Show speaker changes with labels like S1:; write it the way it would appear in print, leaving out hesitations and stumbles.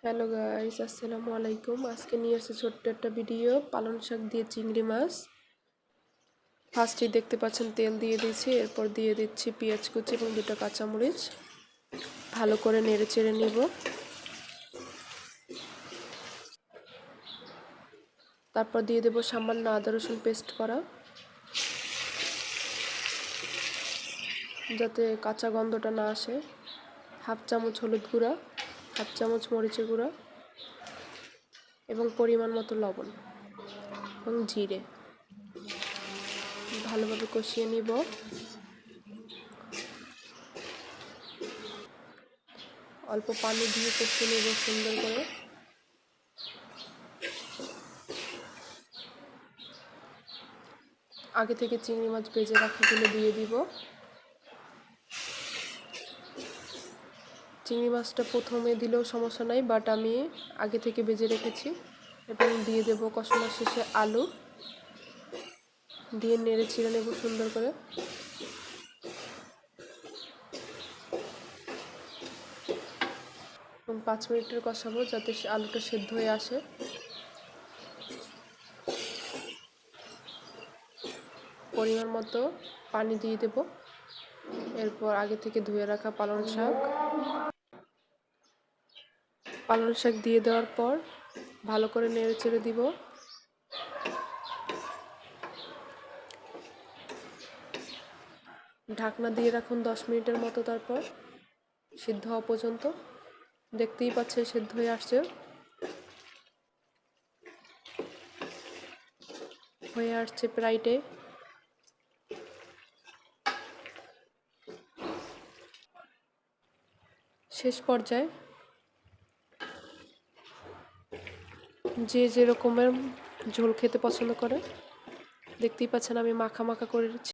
S1: Hello guys, আসসালামু আলাইকুম। আজকে নিয়ে এসেছি ছোট্ট একটা ভিডিও, পালং শাক দিয়ে চিংড়ি মাছ। ফার্স্টেই দেখতে পাচ্ছেন তেল দিয়ে দিয়েছি, এরপর দিয়ে দিচ্ছি পেঁয়াজ কুচি এবং দুটো কাঁচামরিচ। ভালো করে নেড়ে চেড়ে নিব। তারপর দিয়ে দেব সামান্য আদা রসুন পেস্ট করা, যাতে কাঁচা গন্ধটা না আসে। হাফ চামচ হলুদ গুঁড়া, হাফ চামচ মরিচের গুঁড়া এবং পরিমাণ মতো লবণ এবং জিরে। ভালোভাবে কষিয়ে নিব। অল্প পানি দিয়ে কষিয়ে নেব সুন্দর করে। আগে থেকে চিংড়ি মাছ ভেজে রাখাগুলো দিয়ে দিব। চিংড়ি মাছটা প্রথমে দিলেও সমস্যা নাই, বাট আমি আগে থেকে ভেজে রেখেছি। এবং দিয়ে দেব কষানোর শেষে আলু দিয়ে নেড়ে ছিঁড়ে নেব সুন্দর করে। এবং 5 মিনিটের কষাবো যাতে আলুটা সেদ্ধ হয়ে আসে। পরিমাণ মতো পানি দিয়ে দেব। এরপর আগে থেকে ধুয়ে রাখা পালং শাক দিয়ে দেওয়ার পর ভালো করে নেড়ে চেড়ে দিব। ঢাকনা দিয়ে রাখুন 10 মিনিটের মতো, তারপর সিদ্ধ হওয়া পর্যন্ত। দেখতেই পাচ্ছেন সিদ্ধ হয়ে আসছে। প্রায়টে শেষ পর্যায়ে যে যে রকমের ঝোল খেতে পছন্দ করে, দেখতেই পাচ্ছেন আমি মাখা মাখা করে